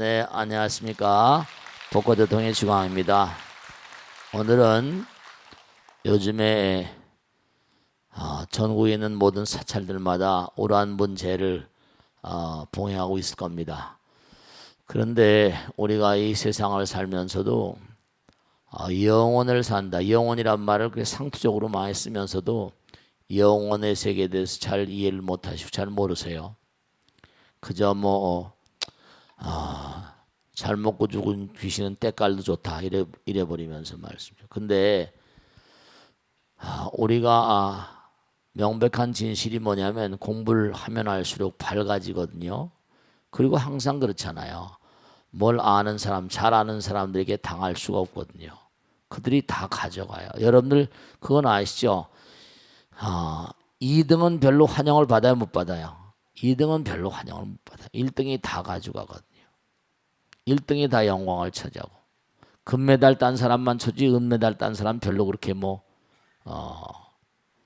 네, 안녕하십니까. 복고대통의 주광입니다. 오늘은 요즘에 전국에 있는 모든 사찰들마다 오란분제를 봉행하고 있을 겁니다. 그런데 우리가 이 세상을 살면서도 영혼을 산다. 영혼이란 말을 그렇게 상투적으로 많이 쓰면서도 영혼의 세계에 대해서 잘 이해를 못하시고 잘 모르세요. 그저 잘 먹고 죽은 귀신은 때깔도 좋다 이래 버리면서 말씀이죠. 근데 우리가 명백한 진실이 뭐냐면 공부를 하면 할수록 밝아지거든요. 그리고 항상 그렇잖아요. 뭘 아는 사람, 잘 아는 사람들에게 당할 수가 없거든요. 그들이 다 가져가요. 여러분들 그건 아시죠? 2등은 별로 환영을 받아요, 못 받아요? 2등은 별로 환영을 못 받아요. 1등이 다 가져가거든요. 1등이 다 영광을 차지하고 금메달 딴 사람만 쳐지 은메달 딴 사람 별로 그렇게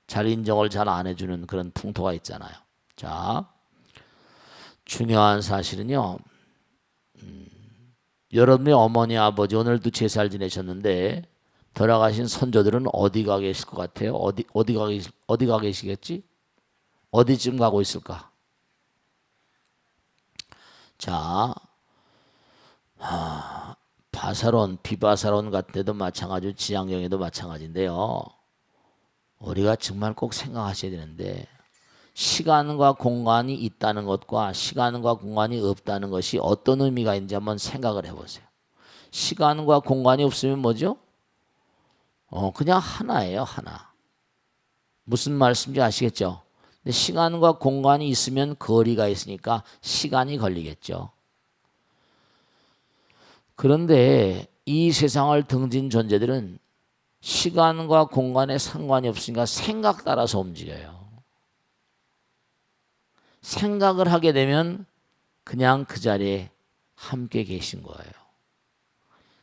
잘 인정을 잘 안 해주는 그런 풍토가 있잖아요. 자, 중요한 사실은요. 여러분의 어머니 아버지 오늘도 제사를 지내셨는데 돌아가신 선조들은 어디 가 계실 것 같아요? 어디 가 계시겠지? 어디쯤 가고 있을까? 자, 바사론, 비바사론 같은 데도 마찬가지고 지향경에도 마찬가지인데요. 우리가 정말 꼭 생각하셔야 되는데 시간과 공간이 있다는 것과 시간과 공간이 없다는 것이 어떤 의미가 있는지 한번 생각을 해보세요. 시간과 공간이 없으면 뭐죠? 그냥 하나예요, 하나. 무슨 말씀인지 아시겠죠? 근데 시간과 공간이 있으면 거리가 있으니까 시간이 걸리겠죠. 그런데 이 세상을 등진 존재들은 시간과 공간에 상관이 없으니까 생각 따라서 움직여요. 생각을 하게 되면 그냥 그 자리에 함께 계신 거예요.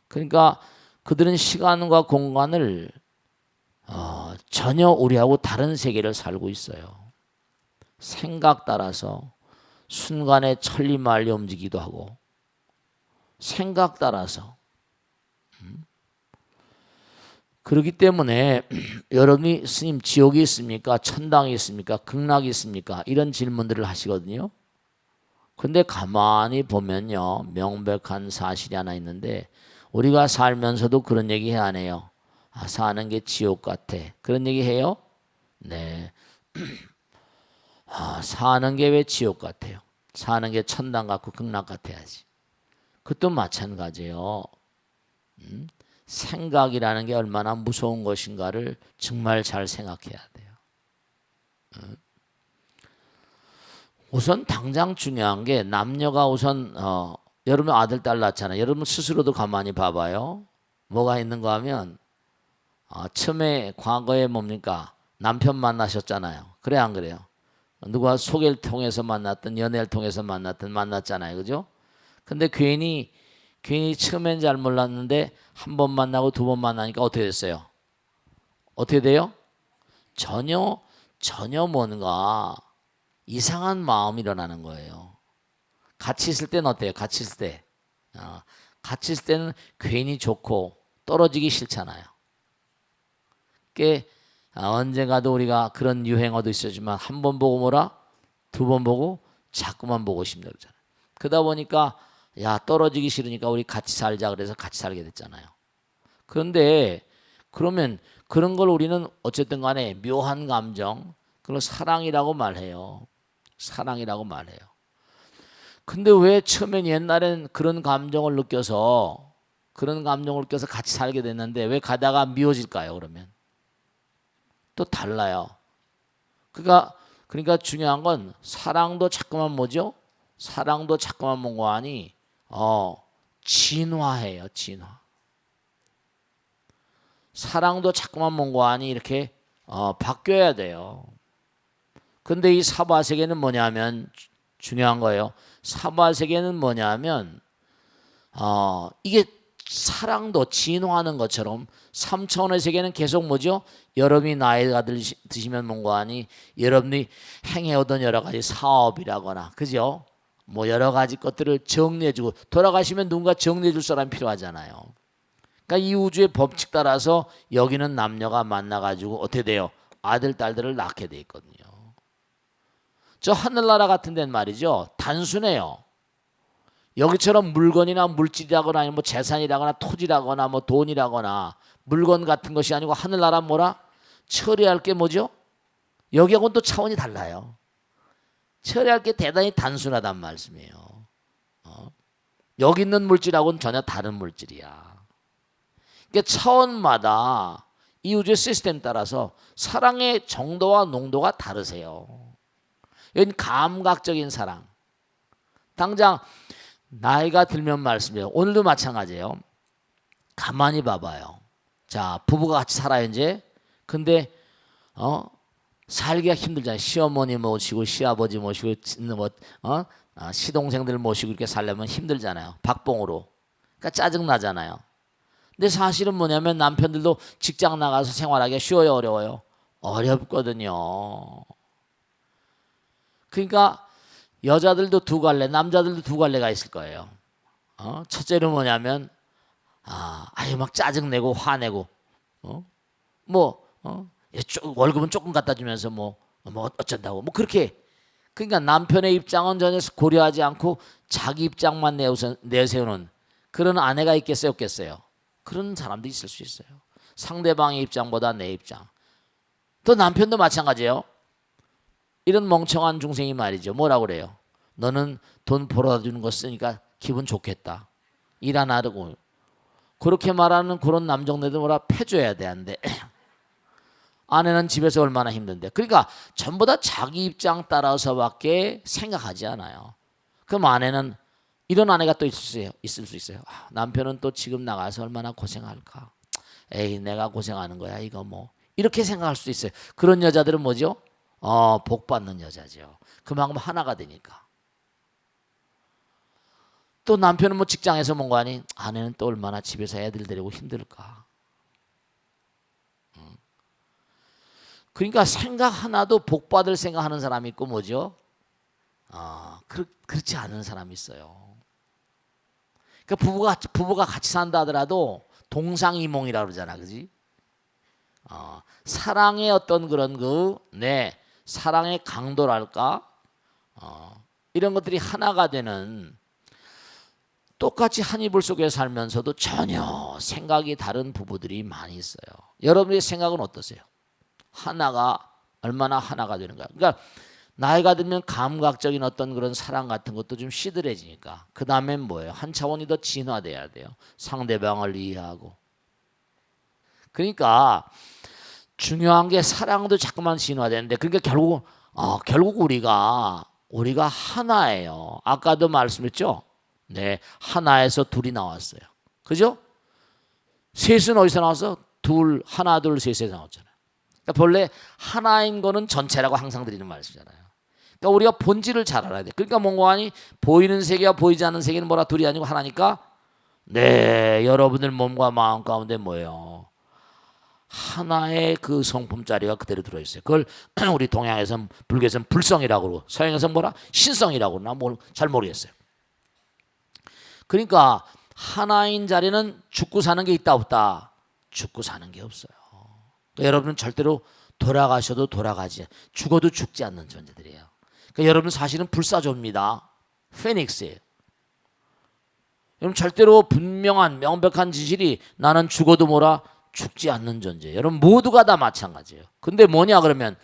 그러니까 그들은 시간과 공간을 전혀 우리하고 다른 세계를 살고 있어요. 생각 따라서 순간에 천리만리 움직이기도 하고 생각 따라서 그렇기 때문에 여러분이 스님 지옥이 있습니까? 천당이 있습니까? 극락이 있습니까? 이런 질문들을 하시거든요. 근데 가만히 보면요. 명백한 사실이 하나 있는데 우리가 살면서도 그런 얘기 안 해요. 사는 게 지옥 같아. 그런 얘기 해요? 네. 사는 게 왜 지옥 같아요? 사는 게 천당 같고 극락 같아야지. 그것도 마찬가지예요. 생각이라는 게 얼마나 무서운 것인가를 정말 잘 생각해야 돼요. 우선 당장 중요한 게 남녀가 우선 여러분 아들 딸 낳잖아요. 여러분 스스로도 가만히 봐봐요. 뭐가 있는가 하면 처음에 과거에 뭡니까? 남편 만나셨잖아요. 그래 안 그래요? 누가 소개를 통해서 만났든 연애를 통해서 만났든 만났잖아요. 그죠? 근데 괜히 처음엔 잘 몰랐는데 한 번 만나고 두 번 만나니까 어떻게 됐어요? 어떻게 돼요? 전혀 뭔가 이상한 마음이 일어나는 거예요. 같이 있을 때는 어때요? 같이 있을 때. 같이 있을 때는 괜히 좋고 떨어지기 싫잖아요. 언젠가도 우리가 그런 유행어도 있었지만 한 번 보고 뭐라? 두 번 보고 자꾸만 보고 싶다 그러잖아요. 그러다 보니까 떨어지기 싫으니까 우리 같이 살자 그래서 같이 살게 됐잖아요. 그런데 그러면 그런 걸 우리는 어쨌든 간에 묘한 감정, 그걸 사랑이라고 말해요. 사랑이라고 말해요. 근데 왜 처음엔 옛날엔 그런 감정을 느껴서 같이 살게 됐는데 왜 가다가 미워질까요? 그러면 또 달라요. 그러니까 중요한 건 사랑도 자꾸만 뭐죠? 사랑도 자꾸만 뭔가 하니 진화해요. 진화. 사랑도 자꾸만 뭔가 하니 이렇게 바뀌어야 돼요. 근데 이 사바세계는 뭐냐면 중요한 거예요. 사바세계는 뭐냐면 이게 사랑도 진화하는 것처럼 3차원의 세계는 계속 뭐죠? 여러분이 나이가 드시면 뭔가 하니 여러분이 행해오던 여러 가지 사업이라거나 그죠? 뭐 여러 가지 것들을 정리해주고 돌아가시면 누군가 정리해줄 사람이 필요하잖아요. 그러니까 이 우주의 법칙 따라서 여기는 남녀가 만나가지고 어떻게 돼요? 아들, 딸들을 낳게 돼 있거든요. 저 하늘나라 같은 데는 말이죠. 단순해요. 여기처럼 물건이나 물질이라거나 아니면 뭐 재산이라거나 토지라거나 뭐 돈이라거나 물건 같은 것이 아니고 하늘나라 뭐라? 처리할 게 뭐죠? 여기하고는 또 차원이 달라요. 처리할 게 대단히 단순하단 말씀이에요. 여기 있는 물질하고는 전혀 다른 물질이야. 그러니까 차원마다 이 우주의 시스템 따라서 사랑의 정도와 농도가 다르세요. 이건 감각적인 사랑. 당장 나이가 들면 말씀이에요. 오늘도 마찬가지예요. 가만히 봐봐요. 자, 부부가 같이 살아요 이제. 근데 살기가 힘들잖아요. 시어머니 모시고 시아버지 모시고 시동생들 모시고 이렇게 살려면 힘들잖아요. 박봉으로. 그러니까 짜증 나잖아요. 근데 사실은 뭐냐면 남편들도 직장 나가서 생활하기가 쉬워요, 어려워요? 어렵거든요. 그러니까 여자들도 두 갈래, 남자들도 두 갈래가 있을 거예요. 첫째는 뭐냐면 아유 막 짜증 내고 화내고 월급은 조금 갖다 주면서 뭐 어쩐다고 뭐 그렇게. 그러니까 남편의 입장은 전혀 고려하지 않고 자기 입장만 내세우는 그런 아내가 있겠어요, 없겠어요? 그런 사람도 있을 수 있어요. 상대방의 입장보다 내 입장. 또 남편도 마찬가지예요. 이런 멍청한 중생이 말이죠. 뭐라고 그래요? 너는 돈 벌어주는 거 쓰니까 기분 좋겠다. 일 안 하고. 그렇게 말하는 그런 남정네들 뭐라 패줘야 돼, 안 돼? 아내는 집에서 얼마나 힘든데. 그러니까 전부 다 자기 입장 따라서밖에 생각하지 않아요. 그럼 아내는 이런 아내가 또 있을 수 있어요. 남편은 또 지금 나가서 얼마나 고생할까. 에이 내가 고생하는 거야 이거 뭐. 이렇게 생각할 수도 있어요. 그런 여자들은 뭐죠? 복 받는 여자죠. 그만큼 하나가 되니까. 또 남편은 뭐 직장에서 뭔가 하니 아내는 또 얼마나 집에서 애들 데리고 힘들까. 그러니까 생각 하나도 복 받을 생각하는 사람이 있고 뭐죠? 그렇지 않은 사람이 있어요. 그러니까 부부가 같이 산다 하더라도 동상이몽이라고 그러잖아, 그지? 사랑의 어떤 그런 사랑의 강도랄까? 이런 것들이 하나가 되는 똑같이 한 이불 속에 살면서도 전혀 생각이 다른 부부들이 많이 있어요. 여러분의 생각은 어떠세요? 하나가 얼마나 하나가 되는가? 그러니까 나이가 들면 감각적인 어떤 그런 사랑 같은 것도 좀 시들해지니까 그 다음엔 뭐예요? 한 차원이 더 진화돼야 돼요. 상대방을 이해하고. 그러니까 중요한 게 사랑도 자꾸만 진화되는데 그러니까 결국 우리가 하나예요. 아까도 말씀했죠? 네, 하나에서 둘이 나왔어요. 그죠? 셋은 어디서 나왔어? 하나, 둘, 셋에서 나왔잖아요. 그러니까 본래 하나인 거는 전체라고 항상 드리는 말씀이잖아요. 그러니까 우리가 본질을 잘 알아야 돼. 그러니까 뭔가 하니 보이는 세계와 보이지 않는 세계는 뭐라 둘이 아니고 하나니까 네, 여러분들 몸과 마음 가운데 뭐예요? 하나의 그 성품짜리가 그대로 들어있어요. 그걸 우리 동양에서는 불교에서는 불성이라고 그러고 서양에서는 뭐라? 신성이라고 그러나 잘 모르겠어요. 그러니까 하나인 자리는 죽고 사는 게 있다 없다? 죽고 사는 게 없어요. 그러니까 여러분은 절대로 돌아가셔도 죽어도 죽지 않는 존재들이에요. 그러니까 여러분 사실은 불사조입니다. 페닉스예요. 여러분 절대로 분명한 명백한 진실이 나는 죽어도 죽지 않는 존재예요. 여러분 모두가 다 마찬가지예요. 근데 뭐냐 그러면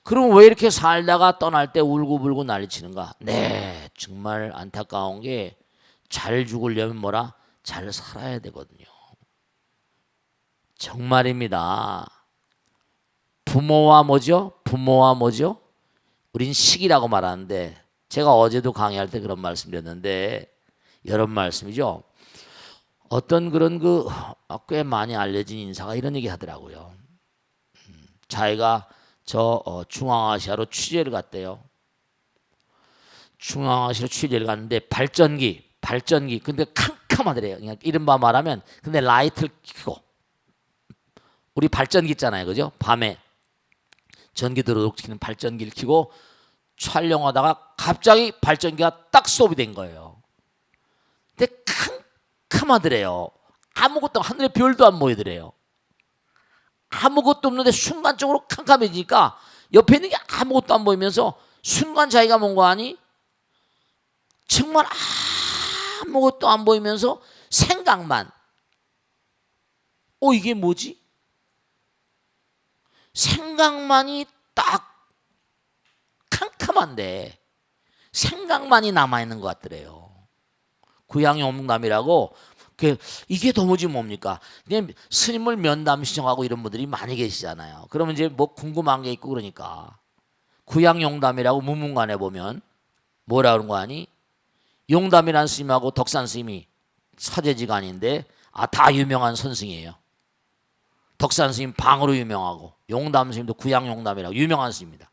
그럼 왜 이렇게 살다가 떠날 때 울고불고 난리치는가? 네, 정말 안타까운 게 잘 죽으려면 잘 살아야 되거든요. 정말입니다. 부모와 뭐죠? 우린 식이라고 말하는데 제가 어제도 강의할 때 그런 말씀드렸는데 이런 말씀이죠. 어떤 그런 꽤 많이 알려진 인사가 이런 얘기 하더라고요. 자기가 중앙아시아로 취재를 갔대요. 중앙아시아로 취재를 갔는데 발전기 근데 캄캄하더래요. 그냥 이른바 말하면 근데 라이트를 켜고 우리 발전기 있잖아요, 그죠? 밤에 전기 들어오는 발전기를 켜고 촬영하다가 갑자기 발전기가 딱 스톱이 된 거예요. 근데 캄캄하더래요. 아무것도, 하늘에 별도 안 보이더래요. 아무것도 없는데 순간적으로 캄캄해지니까 옆에 있는 게 아무것도 안 보이면서 순간 자기가 뭔가 하니 정말 아무것도 안 보이면서 생각만. 이게 뭐지? 생각만이 딱 캄캄한데 생각만이 남아있는 것 같더래요. 구양용담이라고. 이게 도무지 뭡니까? 그냥 스님을 면담 신청하고 이런 분들이 많이 계시잖아요. 그러면 이제 뭐 궁금한 게 있고 그러니까 구양용담이라고 문문관에 보면 뭐라 그런 거 아니? 용담이라는 스님하고 덕산 스님이 사제지간인데 다 유명한 선승이에요. 덕산 스님 방으로 유명하고 용담 스님도 구양용담이라고 유명한 스님입니다.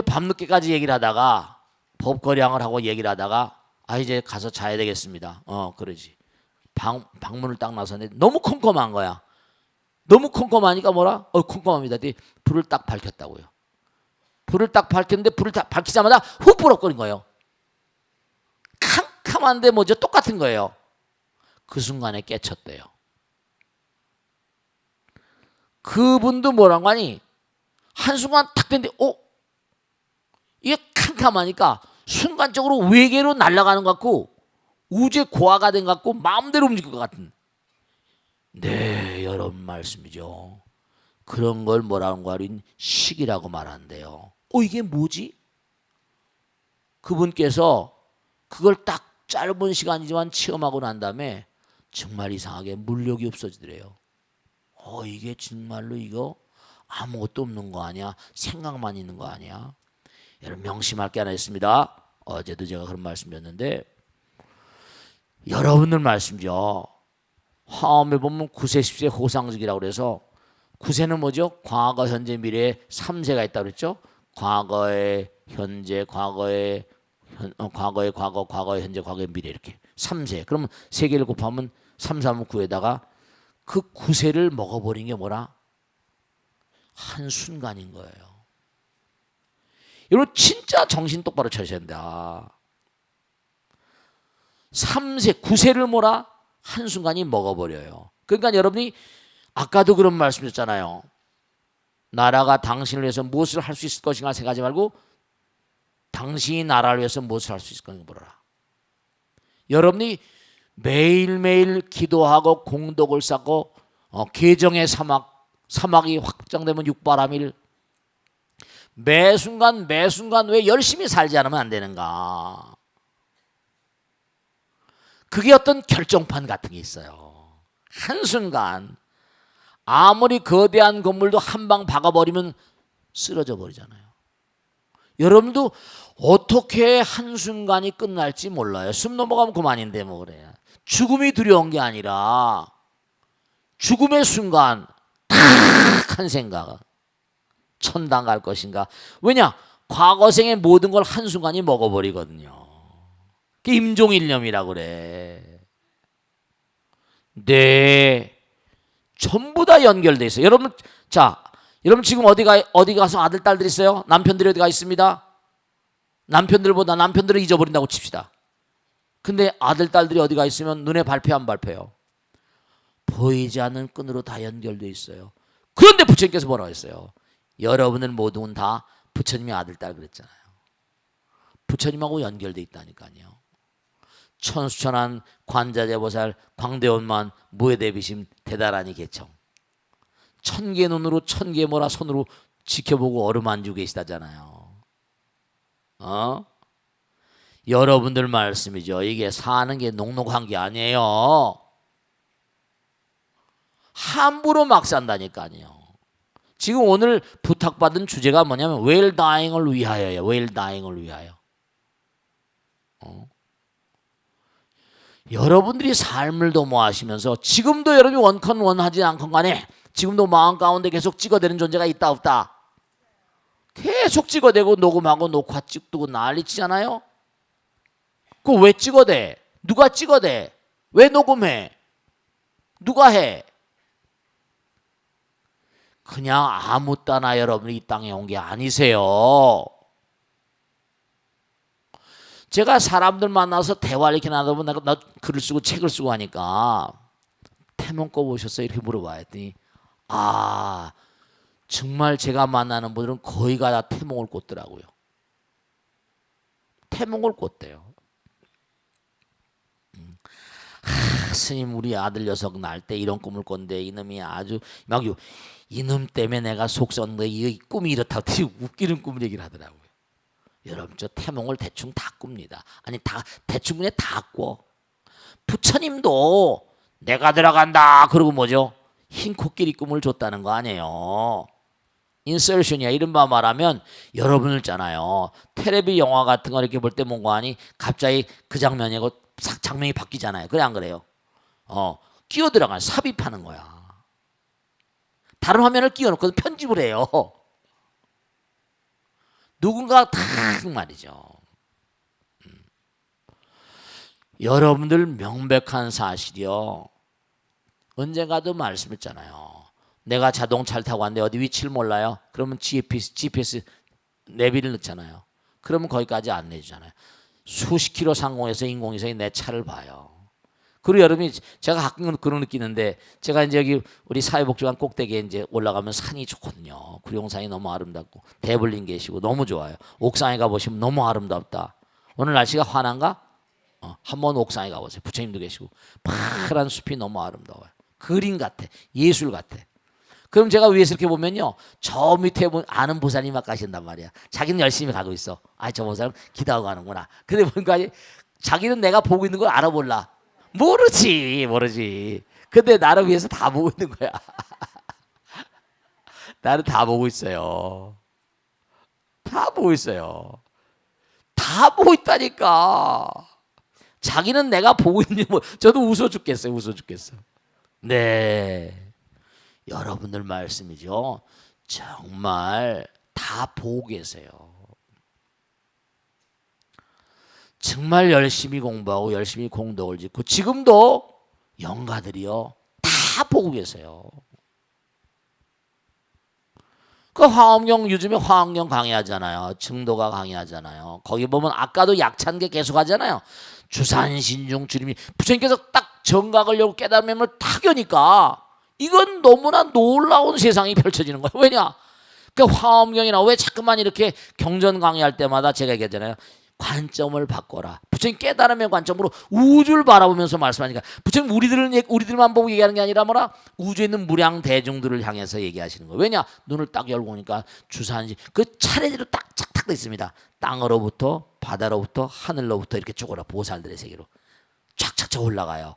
밤늦게까지 얘기를 하다가 법거량을 하고 얘기를 하다가 이제 가서 자야 되겠습니다. 그러지. 방문을 딱 나섰는데 너무 컴컴한 거야. 너무 컴컴하니까 뭐라? 컴컴합니다. 불을 딱 밝혔다고요. 불을 딱 밝혔는데 불을 딱 밝히자마자 훅 불어버린 거예요. 캄캄한데 뭐죠? 똑같은 거예요. 그 순간에 깨쳤대요. 그분도 뭐라고 하니? 한순간 탁 됐는데 이게 캄캄하니까 순간적으로 외계로 날아가는 것 같고 우주의 고아가 된 것 같고 마음대로 움직일 것 같은. 네, 여러분 말씀이죠. 그런 걸 뭐라는 거는 식이라고 말한대요. 이게 뭐지? 그분께서 그걸 딱 짧은 시간이지만 체험하고 난 다음에 정말 이상하게 물욕이 없어지더래요. 이게 정말로 이거 아무것도 없는 거 아니야? 생각만 있는 거 아니야? 여러분 명심할 게 하나 있습니다. 어제도 제가 그런 말씀드렸는데 여러분들 말씀이죠. 화엄에 보면 9세 10세 호상직이라고 그래서 9세는 뭐죠? 과거 현재 미래에 3세가 있다고 그랬죠. 과거의 현재 과거의 과거 과거의 현재 과거의 미래 이렇게 3세. 그러면 3개를 곱하면 3, 3, 9에다가 그 9세를 먹어버린 게 뭐라? 한순간인 거예요. 여러분 진짜 정신 똑바로 차셔야 된다. 3세, 9세를 뭐라? 한순간이 먹어버려요. 그러니까 여러분이 아까도 그런 말씀드렸잖아요. 나라가 당신을 위해서 무엇을 할 수 있을 것인가 생각하지 말고 당신이 나라를 위해서 무엇을 할 수 있을 것인가 보라. 여러분이 매일매일 기도하고 공덕을 쌓고 계정의 사막이 확정되면 육바람일 매순간 왜 열심히 살지 않으면 안 되는가. 그게 어떤 결정판 같은 게 있어요. 한순간 아무리 거대한 건물도 한 방 박아버리면 쓰러져 버리잖아요. 여러분도 어떻게 한순간이 끝날지 몰라요. 숨 넘어가면 그만인데 뭐 그래요. 죽음이 두려운 게 아니라 죽음의 순간 탁 한 생각. 천당 갈 것인가. 왜냐? 과거생의 모든 걸 한순간이 먹어버리거든요. 그게 임종일념이라고 그래. 네. 전부 다 연결돼 있어요. 여러분, 여러분 지금 어디 가서 아들, 딸들 있어요? 남편들이 어디 가 있습니다? 남편들을 잊어버린다고 칩시다. 근데 아들, 딸들이 어디 가 있으면 눈에 밟혀 안 밟혀요? 보이지 않는 끈으로 다 연결돼 있어요. 그런데 부처님께서 뭐라고 했어요? 여러분은 모두는 다 부처님의 아들, 딸 그랬잖아요. 부처님하고 연결돼 있다니까요. 천수천한 관자재보살 광대원만 무해대비심 대다라니 개청. 1000개 눈으로 1000개 모라 손으로 지켜보고 어루만지고 계시다잖아요. 여러분들 말씀이죠. 이게 사는 게 녹록한 게 아니에요. 함부로 막 산다니까요. 지금 오늘 부탁받은 주제가 뭐냐면 웰다잉을 위하여예요. 웰다잉을 위하여. 여러분들이 삶을 도모하시면서 지금도 여러분이 원컨 원하지 않건 간에 지금도 마음 가운데 계속 찍어대는 존재가 있다 없다? 계속 찍어대고 녹음하고 녹화 찍고 난리치잖아요. 그거 왜 찍어대? 누가 찍어대? 왜 녹음해? 누가 해? 그냥 아무 따나 여러분이 이 땅에 온 게 아니세요. 제가 사람들 만나서 대화를 이렇게 나누다 보면 나 글을 쓰고 책을 쓰고 하니까 태몽 꿔보셨어요? 이렇게 물어봐야 했더니 정말 제가 만나는 분들은 거의가 다 태몽을 꿨더라고요. 태몽을 꿨대요. 스님 우리 아들 녀석 날 때 이런 꿈을 꿨는데 이놈이 아주 막 이놈 때문에 내가 속 썩는데 이 꿈이 이렇다고 되게 웃기는 꿈 얘기를 하더라고요. 여러분 저 태몽을 대충 다 꿉니다. 아니 다 대충 그냥 다 꿔. 부처님도 내가 들어간다 그러고 뭐죠? 흰 코끼리 꿈을 줬다는 거 아니에요. 인설션이야. 이른바 말하면 여러분을 있잖아요. 텔레비 영화 같은 거 이렇게 볼 때 뭔가 하니 갑자기 그 장면이고 싹 장면이 바뀌잖아요. 그래 안 그래요? 끼어 들어간 삽입하는 거야. 다른 화면을 끼워놓고 편집을 해요. 누군가 딱 말이죠. 여러분들 명백한 사실이요. 언젠가도 말씀했잖아요. 내가 자동차를 타고 왔는데 어디 위치를 몰라요. 그러면 GPS 내비를 넣잖아요. 그러면 거기까지 안내해 주잖아요. 수십 킬로 상공에서 인공위성이 내 차를 봐요. 그리고 여러분이 제가 가끔 그런 느끼는데 제가 이제 여기 우리 사회복지관 꼭대기에 이제 올라가면 산이 좋거든요. 구룡산이 너무 아름답고 대불림 계시고 너무 좋아요. 옥상에 가보시면 너무 아름답다. 오늘 날씨가 환한가? 한번 옥상에 가보세요. 부처님도 계시고 파란 숲이 너무 아름다워요. 그림 같아. 예술 같아. 그럼 제가 위에서 이렇게 보면요. 저 밑에 아는 보살님 막 가신단 말이야. 자기는 열심히 가고 있어. 저 보살은 기도하고 가는구나. 근데 보니까 자기는 내가 보고 있는 걸 알아볼라. 모르지. 근데 나를 위해서 다 보고 있는 거야. 나는 다 보고 있어요. 다 보고 있어요. 다 보고 있다니까. 자기는 내가 보고 있는 저도 웃어 죽겠어요. 네. 여러분들 말씀이죠. 정말 다 보고 계세요. 정말 열심히 공부하고 열심히 공덕을 짓고 지금도 영가들이요. 다 보고 계세요. 그 화엄경 요즘에 화엄경 강의하잖아요. 증도가 강의하잖아요. 거기 보면 아까도 약찬게 계속 하잖아요. 주산신중 주림이 부처님께서 딱 정각을 열고 깨달음을 탁 여니까 이건 너무나 놀라운 세상이 펼쳐지는 거예요. 왜냐? 그 화엄경이나 왜 자꾸만 이렇게 경전 강의할 때마다 제가 얘기하잖아요. 관점을 바꿔라. 부처님 깨달음의 관점으로 우주를 바라보면서 말씀하니까 부처님 우리들만 보고 얘기하는 게 아니라 뭐라 우주에 있는 무량 대중들을 향해서 얘기하시는 거예요. 왜냐? 눈을 딱 열고 오니까 주산시 그 차례대로 딱 착탁돼 있습니다. 땅으로부터 바다로부터 하늘로부터 이렇게 쭉 올라 보살들의 세계로 쫙쫙쫙 올라가요.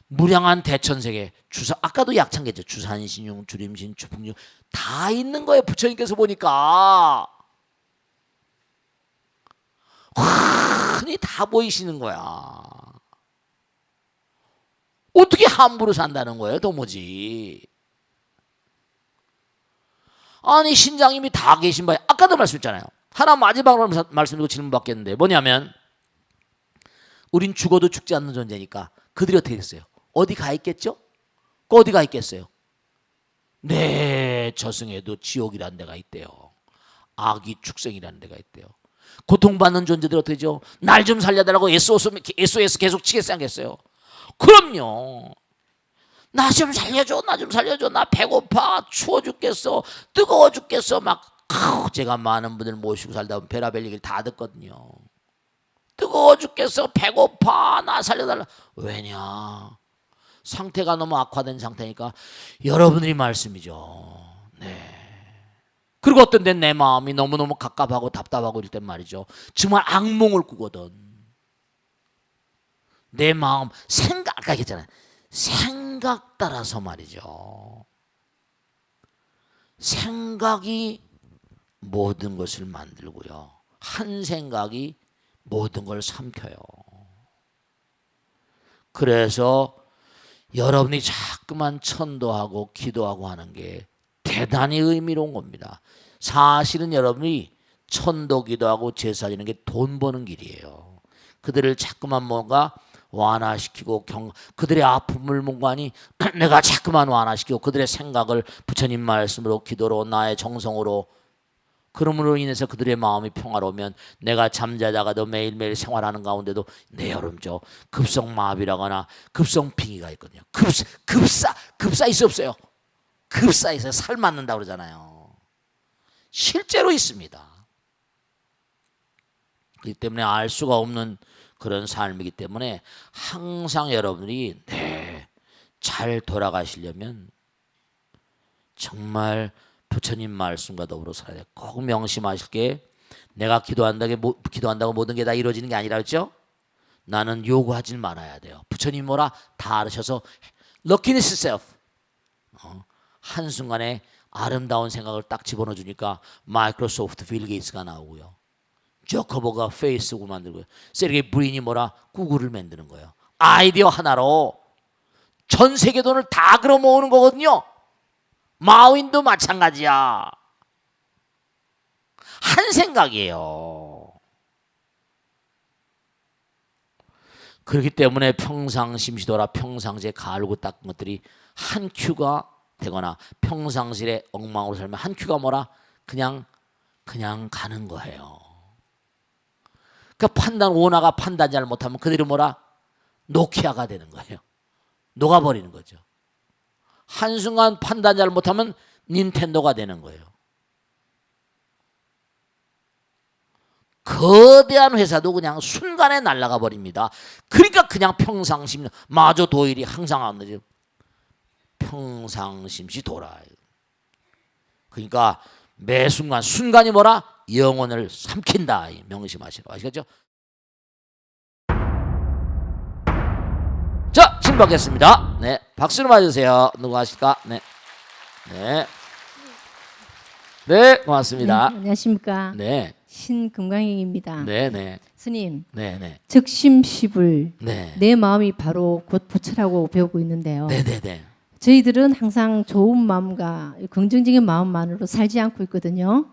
무량한 대천세계 아까도 약창겠죠. 주산신용 주림신 주풍용 다 있는 거예요. 부처님께서 보니까 흔히 다 보이시는 거야. 어떻게 함부로 산다는 거예요, 도무지. 아니 신장님이 다 계신 바에 아까도 말씀했잖아요. 하나 마지막으로 말씀드리고 질문 받겠는데 뭐냐면 우린 죽어도 죽지 않는 존재니까 그들이 어떻게 됐어요? 어디 가 있겠죠? 어디 가 있겠어요? 네, 저승에도 지옥이라는 데가 있대요. 악이 축생이라는 데가 있대요. 고통받는 존재들 어떻게 되죠? 날 좀 살려달라고 SOS 계속 치겠어요? 안 겠어요? 그럼요. 나 좀 살려줘. 나 배고파. 추워 죽겠어. 뜨거워 죽겠어. 제가 많은 분들 모시고 살다 보면 베라벨 얘기를 다 듣거든요. 뜨거워 죽겠어. 배고파. 나 살려달라. 왜냐? 상태가 너무 악화된 상태니까 여러분들이 말씀이죠. 네. 그리고 어떤 데는 내 마음이 너무너무 갑갑하고 답답하고 이럴 땐 말이죠. 정말 악몽을 꾸거든. 내 마음 아까 얘기했잖아요. 생각 따라서 말이죠. 생각이 모든 것을 만들고요. 한 생각이 모든 걸 삼켜요. 그래서 여러분이 자꾸만 천도하고 기도하고 하는 게 대단히 의미로운 겁니다. 사실은 여러분이 천도 기도하고 제사 지는 게 돈 버는 길이에요. 그들을 자꾸만 뭔가 완화시키고 그들의 아픔을 뭔가니 내가 자꾸만 완화시키고 그들의 생각을 부처님 말씀으로 기도로 나의 정성으로 그러므로 인해서 그들의 마음이 평화로우면 내가 잠자다가도 매일매일 생활하는 가운데도 내 여름죠 급성마비라거나 급성빙의가 있거든요. 급사 있어 없어요? 급사 있어요. 살 맞는다 그러잖아요. 실제로 있습니다. 그렇기 때문에 알 수가 없는 그런 삶이기 때문에 항상 여러분이 잘 돌아가시려면 정말 부처님 말씀과 더불어 살아야 돼요. 꼭 명심하실 게 내가 기도한다고 모든 게 다 이루어지는 게 아니라 그랬죠? 나는 요구하지 말아야 돼요. 부처님 뭐라 다 알으셔서 luckiness self 한순간에 아름다운 생각을 딱 집어넣어 주니까 마이크로소프트 빌 게이츠가 나오고요. 저커버가 페이스북을 만들고요. 세르게이 브린이 뭐라 구글을 만드는 거예요. 아이디어 하나로 전 세계 돈을 다 끌어 모으는 거거든요. 마윈도 마찬가지야. 한 생각이에요. 그렇기 때문에 평상심시도라 평상시에 가을고 닦은 것들이 한 큐가 되거나 평상시에 엉망으로 살면 한 큐가 뭐라 그냥 가는 거예요. 그러니까 오나가 판단 잘못하면 그들이 뭐라 노키아가 되는 거예요. 녹아버리는 거죠. 한순간 판단 잘못하면 닌텐도가 되는 거예요. 거대한 회사도 그냥 순간에 날아가 버립니다. 그러니까 그냥 평상심 마저 도일이 항상 안 되죠. 평상심시 도라. 그러니까 매 순간이 뭐라 영혼을 삼킨다. 명심하시라고 아시겠죠? 자, 신 받겠습니다. 네, 박수를 맞으세요. 누구 하실까? 네, 고맙습니다. 네, 안녕하십니까? 네, 신금강행입니다. 네. 스님, 네. 즉심시불, 네. 내 마음이 바로 곧 부처라고 배우고 있는데요. 네. 저희들은 항상 좋은 마음과 긍정적인 마음만으로 살지 않고 있거든요.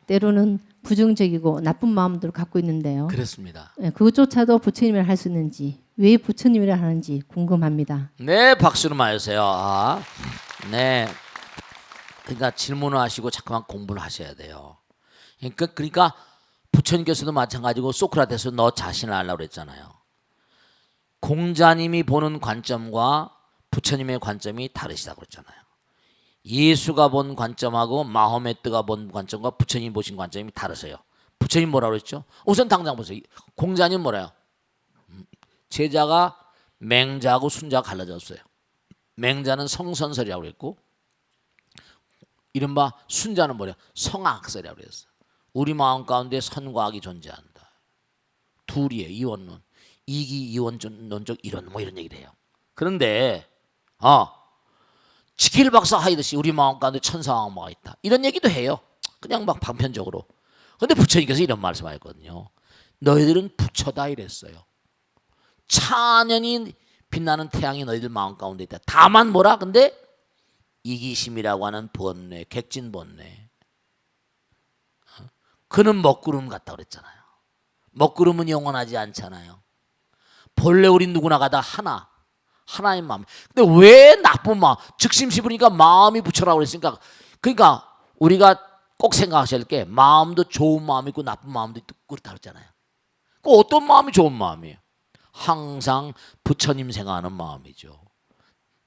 때로는 부정적이고 나쁜 마음들을 갖고 있는데요. 그렇습니다. 네, 그것조차도 부처님이라 할 수 있는지, 왜 부처님이라 하는지 궁금합니다. 네, 박수를 맞으세요. 네. 그러니까 질문을 하시고 자꾸만 공부를 하셔야 돼요. 그러니까 부처님께서도 마찬가지고 소크라테스 너 자신을 알라고 그랬잖아요. 공자님이 보는 관점과 부처님의 관점이 다르시다고 그랬잖아요. 예수가 본 관점하고 마호메트가 본 관점과 부처님이 보신 관점이 다르세요. 부처님 뭐라고 그랬죠? 우선 당장 보세요. 공자님 뭐래요? 제자가 맹자하고 순자가 갈라졌어요. 맹자는 성선설이라고 그랬고 이른바 순자는 뭐래요? 성악설이라고 그랬어요. 우리 마음 가운데 선과 악이 존재한다. 둘이에요. 이원론. 이기 이원론적 이론 뭐 이런 얘기를 해요. 그런데 지킬 박사 하이듯이 우리 마음 가운데 천사와 악마가 있다. 이런 얘기도 해요. 그냥 막 방편적으로. 그런데 부처님께서 이런 말씀하셨거든요. 너희들은 부처다 이랬어요. 찬연히 빛나는 태양이 너희들 마음 가운데 있다. 다만 뭐라? 근데 이기심이라고 하는 번뇌, 객진 번뇌. 그는 먹구름 같다 그랬잖아요. 먹구름은 영원하지 않잖아요. 본래 우리 누구나 가다 하나의 마음. 근데 왜 나쁜 마음? 즉심시부니까 마음이 부처라고 그랬으니까. 그러니까 우리가 꼭 생각하셔야 할 게 마음도 좋은 마음이 있고 나쁜 마음도 있고 그렇다 그랬잖아요. 그 어떤 마음이 좋은 마음이에요? 항상 부처님 생각하는 마음이죠.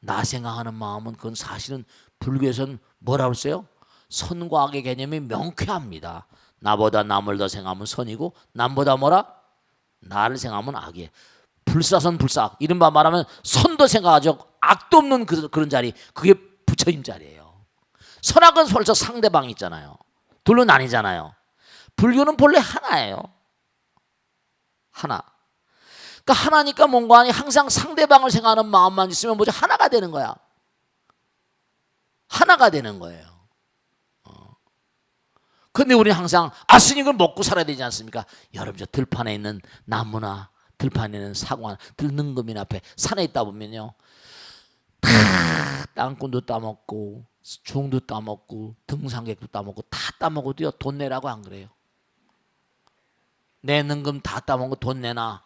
나 생각하는 마음은 그건 사실은 불교에서는 뭐라고 했어요? 선과 악의 개념이 명쾌합니다. 나보다 남을 더 생각하면 선이고 남보다 뭐라? 나를 생각하면 악이에요. 불사선 불사악. 이른바 말하면 선도 생각하죠. 악도 없는 그런 자리. 그게 부처님 자리예요. 선악은 벌써 상대방이 있잖아요. 둘로 나뉘잖아요. 불교는 본래 하나예요. 하나. 그러니까 하나니까 뭔가 아니 항상 상대방을 생각하는 마음만 있으면 뭐죠? 하나가 되는 거야. 하나가 되는 거예요. 근데 우리는 항상 스님은 먹고 살아야 되지 않습니까? 여러분 저 들판에 있는 나무나 들판에 있는 사과, 들능금인 앞에 산에 있다 보면요. 다 땅꾼도 따먹고 중도 따먹고 등산객도 따먹고 다 따먹어도요. 돈 내라고 안 그래요. 내 능금 다 따먹고 돈 내놔.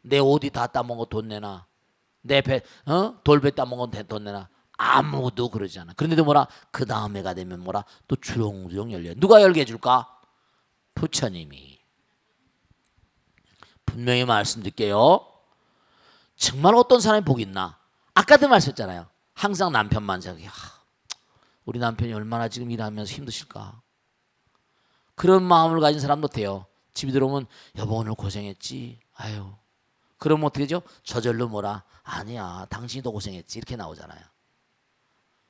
내 옷이 다 따먹고 돈 내놔. 내 배, 돌배 따먹고 돈 내놔. 아무도 그러지 않아. 그런데도 뭐라? 그 다음 해가 되면 뭐라? 또 주렁주렁 열려. 누가 열게 해줄까? 부처님이 분명히 말씀드릴게요. 정말 어떤 사람이 복이 있나? 아까도 말씀했잖아요. 항상 남편만 생각해. 우리 남편이 얼마나 지금 일하면서 힘드실까? 그런 마음을 가진 사람도 돼요. 집에 들어오면 여보 오늘 고생했지. 아유. 그러면 어떻게 되죠? 저절로 뭐라? 아니야. 당신이 더 고생했지. 이렇게 나오잖아요.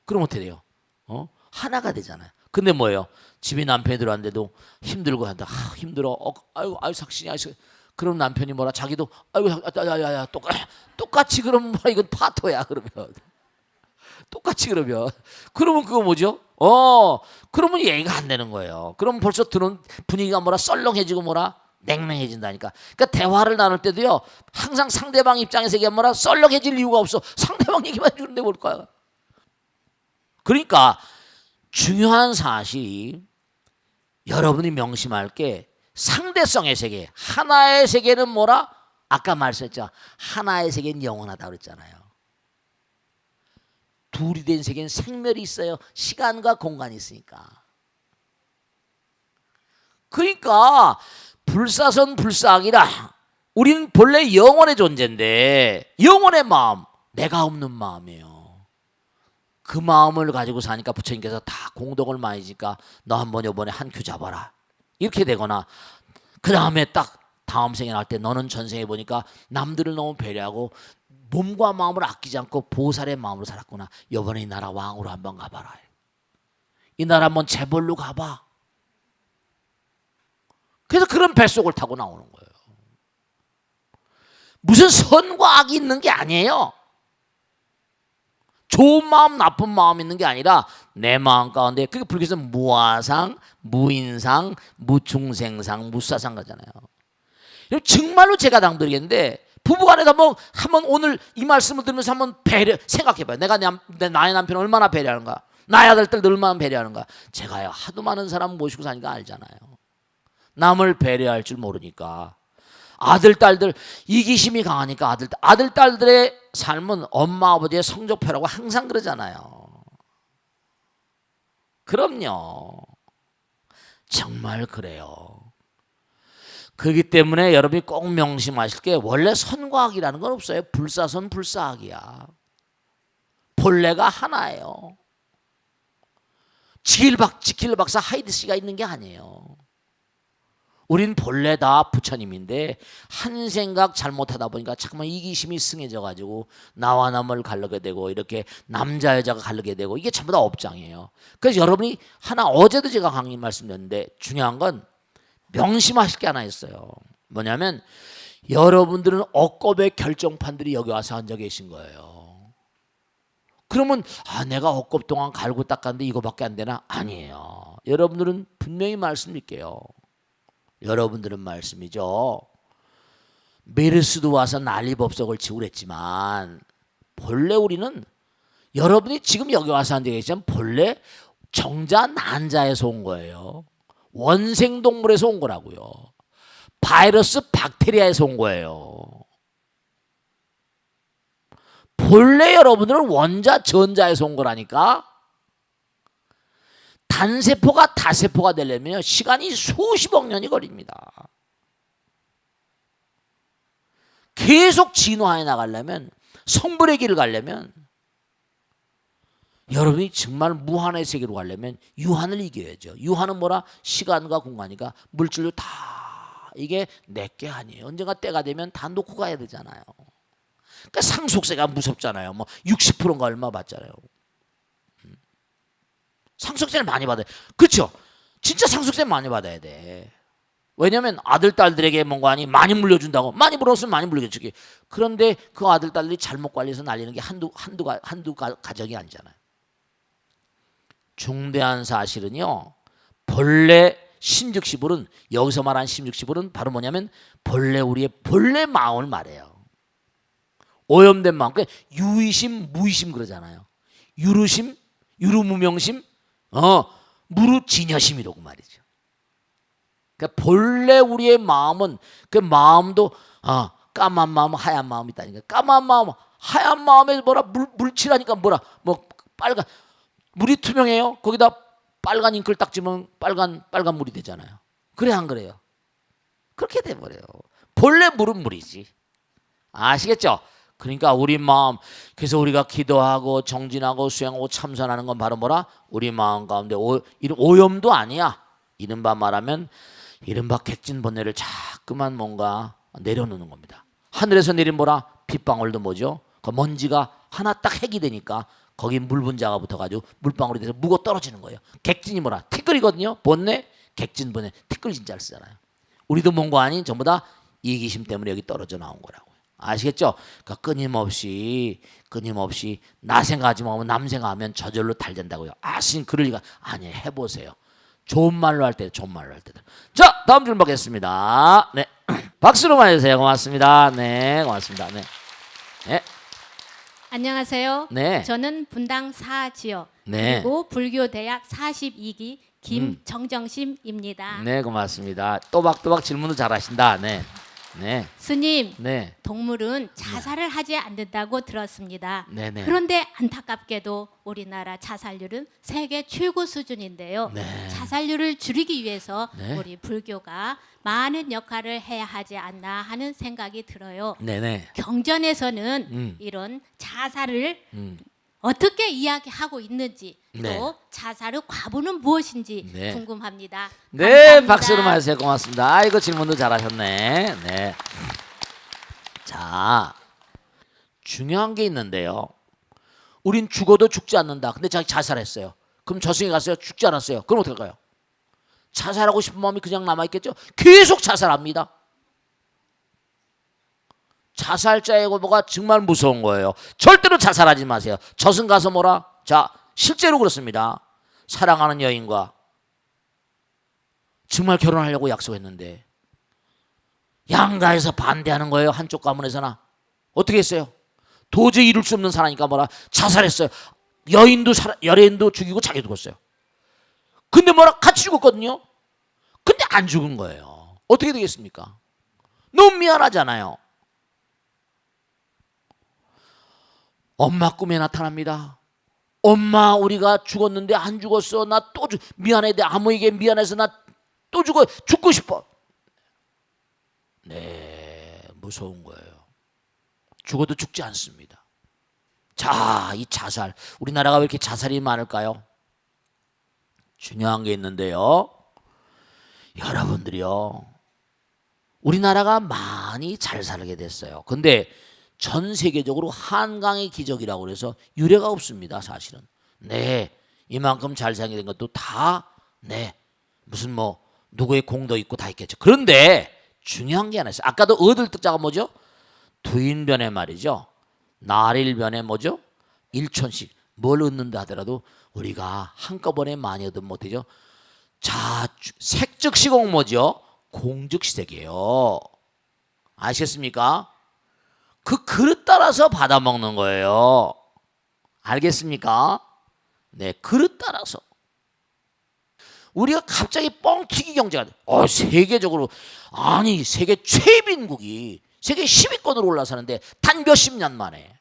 그럼 어떻게 돼요? 하나가 되잖아요. 근데 뭐예요? 집에 남편이 들어왔는데도 힘들고 한다. 힘들어. 아유 삭신이 아유. 그럼 남편이 뭐라? 자기도 아유 야야야 똑같이 그러면 뭐라 이건 파토야 그러면. 똑같이 그러면 그거 뭐죠? 그러면 예의가 안 되는 거예요. 그럼 벌써 들은 분위기가 뭐라 썰렁해지고 뭐라 냉랭해진다니까. 그러니까 대화를 나눌 때도요. 항상 상대방 입장에서 얘기하면 뭐라 썰렁해질 이유가 없어. 상대방 얘기만 해주는데 뭘까요? 그러니까 중요한 사실이 여러분이 명심할 게 상대성의 세계. 하나의 세계는 뭐라? 아까 말씀했죠. 하나의 세계는 영원하다고 그랬잖아요. 둘이 된 세계는 생멸이 있어요. 시간과 공간이 있으니까. 그러니까 불사선 불사악이라 우리는 본래 영혼의 존재인데 영혼의 마음, 내가 없는 마음이에요. 그 마음을 가지고 사니까 부처님께서 다 공덕을 많이 지니까 너 한번 이번에 한 큐 잡아라. 이렇게 되거나 그 다음에 딱 다음 생에 날 때 너는 전생에 보니까 남들을 너무 배려하고 몸과 마음을 아끼지 않고 보살의 마음으로 살았구나. 이번에 이 나라 왕으로 한번 가봐라. 이 나라 한번 재벌로 가봐. 그래서 그런 뱃속을 타고 나오는 거예요. 무슨 선과 악이 있는 게 아니에요. 좋은 마음, 나쁜 마음 있는 게 아니라 내 마음 가운데 그게 불교에서 무아상, 무인상, 무중생상, 무사상 가잖아요. 정말로 제가 당드리겠는데 부부간에도 한번 오늘 이 말씀을 들으면서 한번 생각해봐요. 내가 나의 남편을 얼마나 배려하는가, 나의 아들들 얼마나 배려하는가. 제가요 하도 많은 사람 모시고 사니까 알잖아요. 남을 배려할 줄 모르니까 아들 딸들 이기심이 강하니까 아들 딸들의 삶은 엄마 아버지의 성적표라고 항상 그러잖아요. 그럼요. 정말 그래요. 그렇기 때문에 여러분이 꼭 명심하실 게 원래 선과 악이라는 건 없어요. 불사선 불사악이야. 본래가 하나예요. 지킬 박사 하이드 씨가 있는 게 아니에요. 우린 본래 다 부처님인데 한 생각 잘못하다 보니까 잠깐만 이기심이 승해져 가지고 나와 남을 가르게 되고 이렇게 남자 여자가 가르게 되고 이게 전부 다 업장이에요. 그래서 여러분이 하나 어제도 제가 강의 말씀드렸는데 중요한 건 명심하실 게 하나 있어요. 뭐냐면 여러분들은 억겁의 결정판들이 여기 와서 앉아 계신 거예요. 그러면 내가 억겁 동안 갈고 닦았는데 이거밖에 안 되나? 아니에요. 여러분들은 분명히 말씀드릴게요. 여러분들은 말씀이죠. 메르스도 와서 난리법석을 치고 그랬지만 본래 우리는 여러분이 지금 여기 와서 앉아 계시면 본래 정자 난자에서 온 거예요. 원생동물에서 온 거라고요. 바이러스 박테리아에서 온 거예요. 본래 여러분들은 원자 전자에서 온 거라니까. 단세포가 다세포가 되려면 시간이 수십억 년이 걸립니다. 계속 진화해 나가려면 성불의 길을 가려면 여러분이 정말 무한의 세계로 가려면 유한을 이겨야죠. 유한은 뭐라? 시간과 공간이니까 물질로 다 이게 내게 아니에요. 언젠가 때가 되면 다 놓고 가야 되잖아요. 그러니까 상속세가 무섭잖아요. 60%인가 얼마 받잖아요. 상속세를 많이 받아요. 그렇죠? 진짜 상속세 많이 받아야 돼. 왜냐하면 아들 딸들에게 뭔가 많이 물려준다고 많이 물었으면 많이 물려주기. 그런데 그 아들 딸들이 잘못 관리해서 날리는 게 한두 가정이 아니잖아요. 중대한 사실은요. 본래 심즉시불은 여기서 말한 심즉시불은 바로 뭐냐면 본래 우리의 본래 마음을 말해요. 오염된 마음. 그러니까 유의심, 무의심 그러잖아요. 유르심, 유르무명심, 무르진여심이라고 말이죠. 그러니까 본래 우리의 마음은 그 마음도 까만 마음, 하얀 마음이 있다니까. 까만 마음, 하얀 마음에 뭐라 물칠하니까 뭐라 빨간 물이 투명해요. 거기다 빨간 잉크를 딱 지면 빨간 물이 되잖아요. 그래 안 그래요? 그렇게 돼버려요. 본래 물은 물이지. 아시겠죠? 그러니까 우리 마음, 그래서 우리가 기도하고 정진하고 수행하고 참선하는 건 바로 뭐라? 우리 마음 가운데 이런 오염도 아니야. 이른바 말하면 이른바 객진번뇌를 자꾸만 뭔가 내려놓는 겁니다. 하늘에서 내린 뭐라? 빗방울도 뭐죠? 그 먼지가 하나 딱 핵이 되니까 거기 물 분자가 붙어가지고 물방울이 돼서 묵어 떨어지는 거예요. 객진이 뭐라? 티끌이거든요. 번뇌, 객진번뇌, 티끌 진짜를 쓰잖아요. 우리도 뭔가 아닌 전부 다 이기심 때문에 여기 떨어져 나온 거라고요. 아시겠죠? 그러니까 끊임없이 나 생각하지 말고 남 생각하면 저절로 달된다고요. 스님 그럴 리가 아니에요. 해보세요. 좋은 말로 할 때, 좋은 말로 할 때들. 자, 다음 줄 보겠습니다. 네, 박수로 맞으세요. 고맙습니다. 네, 고맙습니다. 네, 네, 안녕하세요. 네. 저는 분당 사지역 네. 그리고 불교대학 42기 김정정심입니다. 네, 고맙습니다. 또박또박 질문도 잘하신다. 네, 네, 스님, 네, 동물은 자살을 하지 않는다고 들었습니다. 네, 네. 그런데 안타깝게도 우리나라 자살률은 세계 최고 수준인데요. 네. 자살률을 줄이기 위해서 네. 우리 불교가 많은 역할을 해야 하지 않나 하는 생각이 들어요. 네, 네. 경전에서는 이런 자살을 음. 어떻게 이야기하고 있는지 네. 또 자살의 과부는 무엇인지 네. 궁금합니다. 네, 감사합니다. 박수로 맞으세요. 고맙습니다. 아이고 질문도 잘하셨네. 네. 자, 중요한 게 있는데요. 우린 죽어도 죽지 않는다. 근데 자기 자살했어요. 그럼 저승에 갔어요? 죽지 않았어요. 그럼 어떡할까요? 자살하고 싶은 마음이 그냥 남아있겠죠? 계속 자살합니다. 자살자의 뭐가 정말 무서운 거예요. 절대로 자살하지 마세요. 저승 가서 뭐라? 자, 실제로 그렇습니다. 사랑하는 여인과 정말 결혼하려고 약속했는데 양가에서 반대하는 거예요. 한쪽 가문에서나. 어떻게 했어요? 도저히 이룰 수 없는 사람이니까 뭐라? 자살했어요. 여인도 죽이고 자기도 죽었어요. 근데 뭐라? 같이 죽었거든요. 근데 안 죽은 거예요. 어떻게 되겠습니까? 너무 미안하잖아요. 엄마 꿈에 나타납니다. 엄마, 우리가 죽었는데 안 죽었어. 나 또 미안해. 내 아무에게 미안해서 나 또 죽고 싶어. 네, 무서운 거예요. 죽어도 죽지 않습니다. 자, 이 자살. 우리나라가 왜 이렇게 자살이 많을까요? 중요한 게 있는데요. 여러분들이요, 우리나라가 많이 잘 살게 됐어요. 근데 전 세계적으로 한강의 기적이라고 그래서 유례가 없습니다. 사실은. 네, 이만큼 잘 살게 된 것도 다 네, 무슨 뭐 누구의 공도 있고 다 있겠죠. 그런데 중요한 게 하나 있어요. 아까도 얻을 뜻자가 뭐죠? 두인변에 말이죠. 날일변에 뭐죠? 일촌씩 뭘 얻는다 하더라도 우리가 한꺼번에 많이 얻으면 못되죠. 자, 색즉시공 뭐죠? 공즉시색이에요. 아시겠습니까? 그 그릇 따라서 받아먹는 거예요. 알겠습니까? 네, 그릇 따라서. 우리가 갑자기 뻥튀기 경제가 돼. 세계적으로, 아니, 세계 최빈국이 세계 10위권으로 올라서는데 단 몇십 년 만에.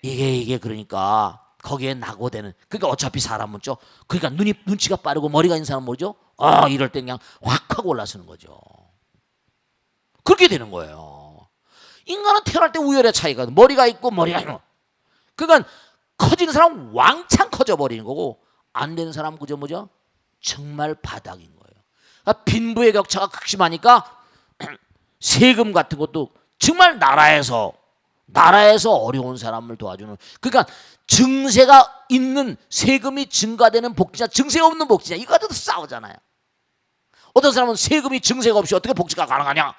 이게 그러니까 거기에 낙오되는, 그러니까 어차피 사람은 그러니까 눈치가 빠르고 머리가 있는 사람은 뭐죠? 이럴 때 그냥 확 하고 올라서는 거죠. 그렇게 되는 거예요. 인간은 태어날 때 우열의 차이가, 머리가 있고 머리가 있고. 그러니까 커지는 사람은 왕창 커져버리는 거고 안 되는 사람은 그저 뭐죠? 정말 바닥인 거예요. 그러니까 빈부의 격차가 극심하니까 세금 같은 것도 정말 나라에서 어려운 사람을 도와주는, 그러니까 증세가 있는 세금이 증가되는 복지냐 증세가 없는 복지냐 이거 가지고 싸우잖아요. 어떤 사람은 세금이 증세가 없이 어떻게 복지가 가능하냐?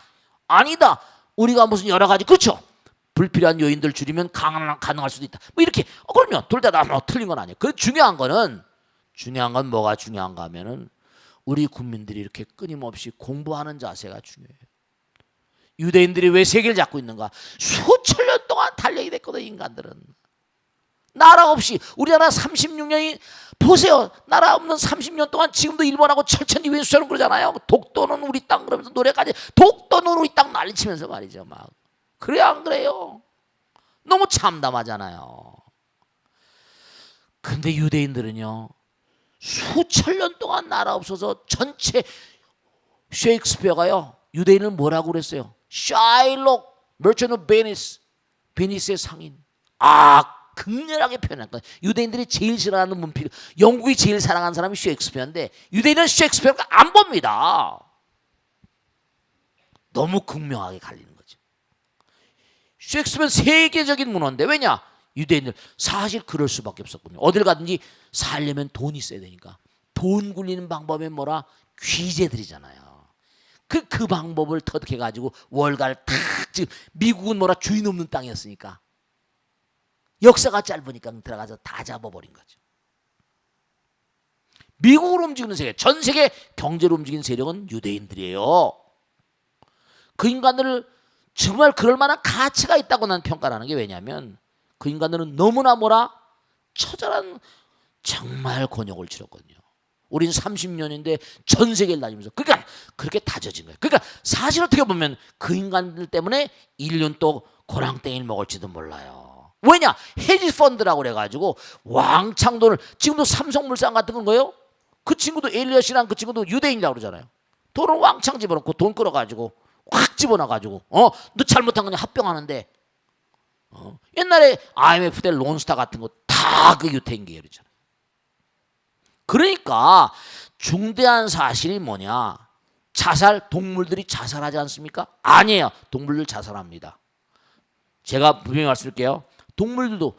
아니다. 우리가 무슨 여러 가지, 그렇죠? 불필요한 요인들 줄이면 가능할 수도 있다. 뭐 이렇게. 그러면 둘 다 틀린 건 아니에요. 중요한 건 뭐가 중요한가 하면은 우리 국민들이 이렇게 끊임없이 공부하는 자세가 중요해요. 유대인들이 왜 세계를 잡고 있는가? 수천 년 동안 달력이 됐거든. 인간들은 나라 없이. 우리나라 36년이 보세요. 나라 없는 30년 동안 지금도 일본하고 철천지 왼수처럼 그러잖아요. 독도는 우리 땅 그러면서 노래까지 독도는 우리 땅 난리치면서 말이죠. 막 그래 안 그래요? 너무 참담하잖아요. 근데 유대인들은요, 수천 년 동안 나라 없어서 전체 셰익스피어가요 유대인을 뭐라고 그랬어요? 샤일록 머천트 오브 베니스, 베니스의 상인. 극렬하게 표현한 거예요. 유대인들이 제일 싫어하는 문필, 영국이 제일 사랑하는 사람이 셰익스피어인데 유대인은 셰익스피어를 안 봅니다. 너무 극명하게 갈리는 거죠. 셰익스피어는 세계적인 문화인데 왜냐? 유대인들 사실 그럴 수밖에 없었거든요. 어딜 가든지 살려면 돈이 있어야 되니까 돈 굴리는 방법이 뭐라? 귀재들이잖아요. 그 방법을 터득해 가지고 월가를 탁 지금 미국은 뭐라 주인 없는 땅이었으니까 역사가 짧으니까 들어가서 다 잡아버린 거죠. 미국으로 움직이는 세계, 전 세계 경제로 움직이는 세력은 유대인들이에요. 그 인간들을 정말 그럴 만한 가치가 있다고 나는 평가하는 게 왜냐하면 그 인간들은 너무나 뭐라 처절한 정말 곤욕을 치렀거든요. 우린 30년인데 전 세계를 다니면서 그러니까 그렇게 다져진 거예요. 그러니까 사실 어떻게 보면 그 인간들 때문에 인류는 또 고랑땡이를 먹을지도 몰라요. 왜냐? 헤지펀드라고 그래가지고 왕창 돈을 지금도 삼성물산 같은 건 거예요. 그 친구도 엘리엇이란 그 친구도 유대인이라고 그러잖아요. 돈을 왕창 집어넣고 돈 끌어가지고 확 집어넣어가지고 너 잘못한 거냐 합병하는데 옛날에 IMF 때 론스타 같은 거 다 그 유태인 계열이잖아요. 그러니까 중대한 사실이 뭐냐? 자살, 동물들이 자살하지 않습니까? 아니에요. 동물들 자살합니다. 제가 분명히 말씀드릴게요. 동물들도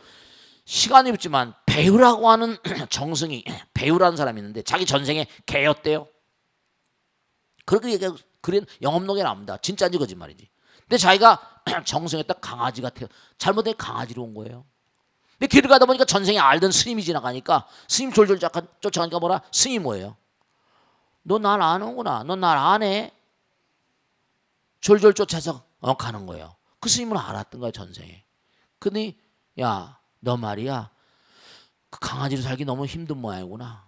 시간이 없지만 배우라고 하는 정승이, 배우라는 사람이 있는데 자기 전생에 개였대요. 그렇게 얘기하고 그런 영업록에 나옵니다. 진짜인지 거짓말인지. 근데 자기가 정승에 딱 강아지 같아요. 잘못된 강아지로 온 거예요. 근데 길을 가다 보니까 전생에 알던 스님이 지나가니까 스님 졸졸 쫓아가니까 뭐라? 스님 뭐예요? 너 날 아는구나. 너 날 아네. 졸졸 쫓아서 가는 거예요. 그 스님은 알았던 거야 전생에. 근데 야, 너 말이야 그 강아지로 살기 너무 힘든 모양이구나.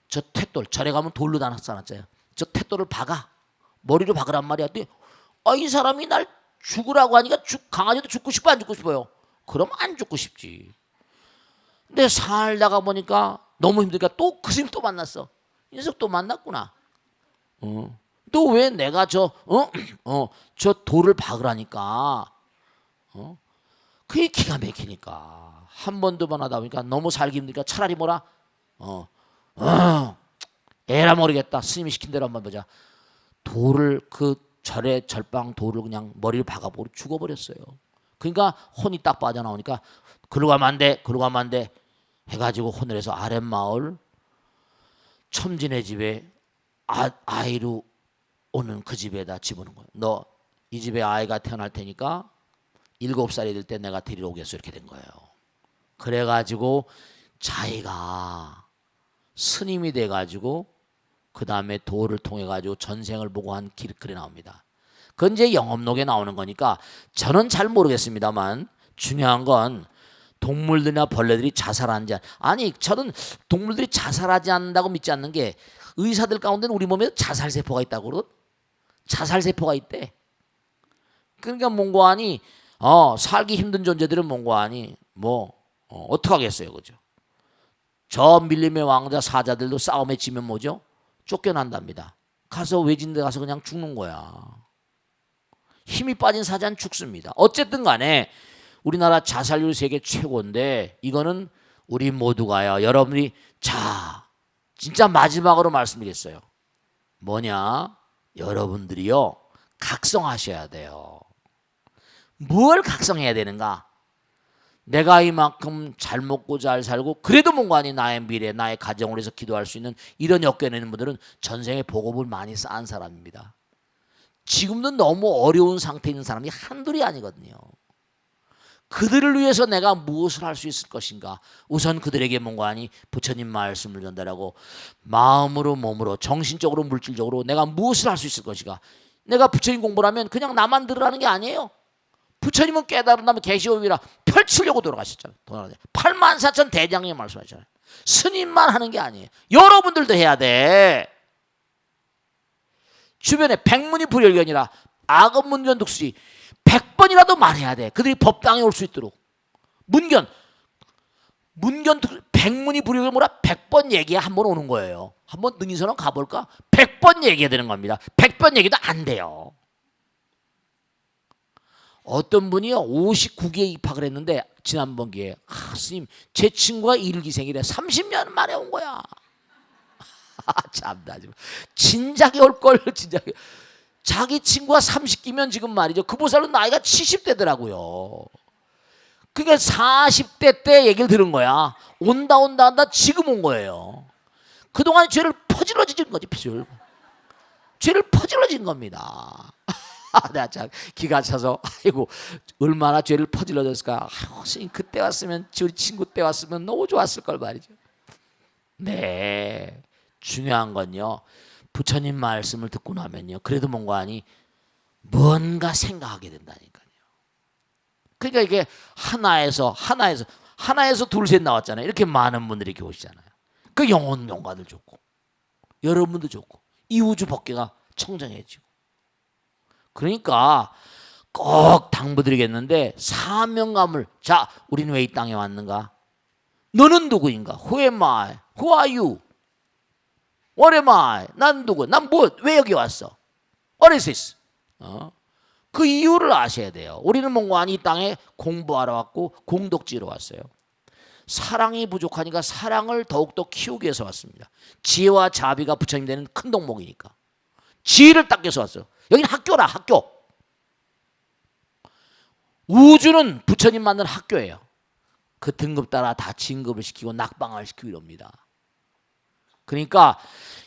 저 탯돌, 절에 가면 돌로 다 놨잖아요. 저 탯돌을 박아. 머리로 박으란 말이야. 이 사람이 날 죽으라고 하니까 강아지도 죽고 싶어 안 죽고 싶어요? 그럼 안 죽고 싶지. 근데 살다가 보니까 너무 힘드니까 또 그 스님 또 만났어. 이 녀석 또 만났구나. 또 왜 내가 저 돌을 박으라니까. 그게 기가 막히니까. 한 번 두 번 하다 보니까 너무 살기 힘드니까 차라리 뭐라? 에라 모르겠다. 스님이 시킨 대로 한번 보자. 돌을 그 절방 돌을 그냥 머리를 박아버리고 죽어버렸어요. 그러니까 혼이 딱 빠져나오니까 그러고 가면 안 돼, 그러고 가면 안 돼 해가지고 혼을 해서 아랫마을 첨진의 집에 아이로 오는 그 집에다 집어넣은 거예요. 너 이 집에 아이가 태어날 테니까 7살이 될 때 내가 데리러 오겠어 이렇게 된 거예요. 그래가지고 자기가 스님이 돼가지고 그 다음에 도를 통해 가지고 전생을 보고 한 글이 나옵니다. 그건 이제 영업록에 나오는 거니까 저는 잘 모르겠습니다만 중요한 건 동물들이나 벌레들이 자살하는지 아니 저는 동물들이 자살하지 않는다고 믿지 않는 게 의사들 가운데는 우리 몸에 자살세포가 있다고 그러거든. 자살세포가 있대. 그러니까 몽고하니 살기 힘든 존재들은 몽고하니 어떻게 하겠어요, 그죠? 저 밀림의 왕자 사자들도 싸움에 지면 뭐죠? 쫓겨난답니다. 가서 외진데 가서 그냥 죽는 거야. 힘이 빠진 사자는 죽습니다. 어쨌든 간에 우리나라 자살률 세계 최고인데 이거는 우리 모두가요. 여러분이 진짜 마지막으로 말씀드리겠어요. 뭐냐? 여러분들이요. 각성하셔야 돼요. 뭘 각성해야 되는가? 내가 이만큼 잘 먹고 잘 살고 그래도 뭔가 아니 나의 미래, 나의 가정을 위해서 기도할 수 있는 이런 역견에 있는 분들은 전생에 복업을 많이 쌓은 사람입니다. 지금도 너무 어려운 상태에 있는 사람이 한둘이 아니거든요. 그들을 위해서 내가 무엇을 할 수 있을 것인가? 우선 그들에게 뭔가 아니 부처님 말씀을 전달하고 마음으로 몸으로 정신적으로 물질적으로 내가 무엇을 할 수 있을 것인가? 내가 부처님 공부를 하면 그냥 나만 들으라는 게 아니에요. 부처님은 깨달은 다음에 계시오위라 펼치려고 돌아가셨잖아요. 84,000 대장님 말씀하셨잖아요. 스님만 하는 게 아니에요. 여러분들도 해야 돼. 주변에 백문이 불여일견이라 악언문견 독수리 100번이라도 말해야 돼. 그들이 법당에 올 수 있도록. 문견 문견 백문이 불여가 뭐라 100번 얘기해 한 번 오는 거예요. 한번 능인선언 가볼까? 100번 얘기해야 되는 겁니다. 100번 얘기도 안 돼요. 어떤 분이요 59기에 입학을 했는데 지난번 기회에 스님 제 친구가 일기생이래 30년 만에 온 거야. 참나 좀 진작에 올 걸 진작에. 자기 친구가 30기면 지금 말이죠 그 보살은 나이가 70대더라고요. 그러니까 40대 때 얘기를 들은 거야. 온다 지금 온 거예요. 그동안 죄를 퍼질러진 거지 죄를 퍼질러진 겁니다. 내가 참 기가 차서 아이고 얼마나 죄를 퍼질러졌을까. 아이고 스님 그때 왔으면 우리 친구 때 왔으면 너무 좋았을 걸 말이죠. 네, 중요한 건요 부처님 말씀을 듣고 나면요 그래도 뭔가 뭔가 생각하게 된다니까요. 그러니까 이게 하나에서 둘 셋 나왔잖아요. 이렇게 많은 분들이 이렇게 오시잖아요. 그 영혼 용가들 좋고 여러분도 좋고 이 우주 법계가 청정해지고. 그러니까 꼭 당부드리겠는데 사명감을 자 우리는 왜 이 땅에 왔는가? 너는 누구인가? Who am I? Who are you? What am I? 난 누구? 난 왜 여기 왔어? What is this? 그 이유를 아셔야 돼요. 우리는 뭔가 이 땅에 공부하러 왔고 공덕지로 왔어요. 사랑이 부족하니까 사랑을 더욱더 키우기 위해서 왔습니다. 지혜와 자비가 부처님 되는 큰 덕목이니까 지혜를 닦기 위해서 왔어요. 여기는 학교라 학교. 우주는 부처님 만든 학교예요. 그 등급 따라 다 진급을 시키고 낙방을 시키고 이럽니다. 그러니까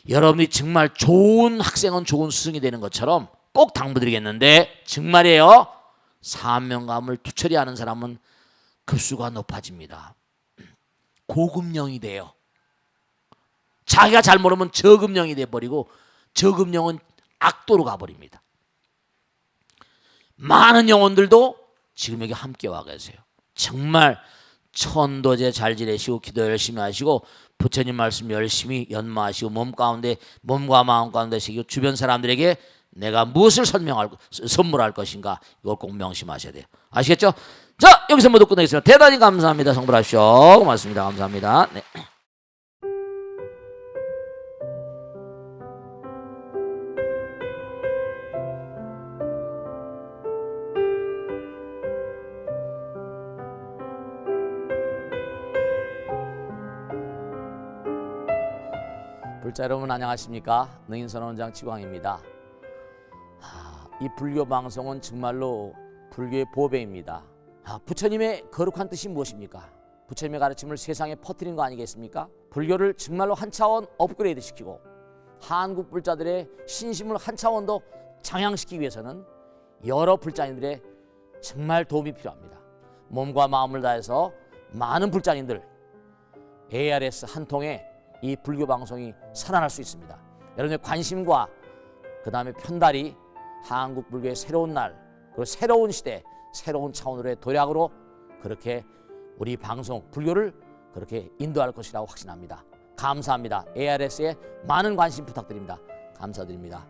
여러분이 정말 좋은 학생은 좋은 스승이 되는 것처럼 꼭 당부드리겠는데 정말이에요. 사명감을 투철히 하는 사람은 급수가 높아집니다. 고급령이 돼요. 자기가 잘 모르면 저급령이 돼버리고 저급령은 악도로 가버립니다. 많은 영혼들도 지금 여기 함께 와 계세요. 정말 천도제 잘 지내시고 기도 열심히 하시고 부처님 말씀 열심히 연마하시고 몸과 마음 가운데 새기고 주변 사람들에게 내가 무엇을 선물할 것인가 이걸 꼭 명심하셔야 돼요. 아시겠죠? 자 여기서 모두 끝내겠습니다. 대단히 감사합니다. 성불하십시오. 고맙습니다. 감사합니다. 네. 불자 여러분 안녕하십니까? 능인선언원장 지광입니다. 이 불교 방송은 정말로 불교의 보배입니다. 부처님의 거룩한 뜻이 무엇입니까? 부처님의 가르침을 세상에 퍼뜨린 거 아니겠습니까? 불교를 정말로 한 차원 업그레이드 시키고 한국 불자들의 신심을 한 차원 더 장양시키기 위해서는 여러 불자님들의 정말 도움이 필요합니다. 몸과 마음을 다해서 많은 불자님들 ARS 한 통에 이 불교 방송이 살아날 수 있습니다. 여러분의 관심과 그 다음에 편달이 한국 불교의 새로운 날 그리고 새로운 시대 새로운 차원으로의 도약으로 그렇게 우리 방송 불교를 그렇게 인도할 것이라고 확신합니다. 감사합니다. ARS에 많은 관심 부탁드립니다. 감사드립니다.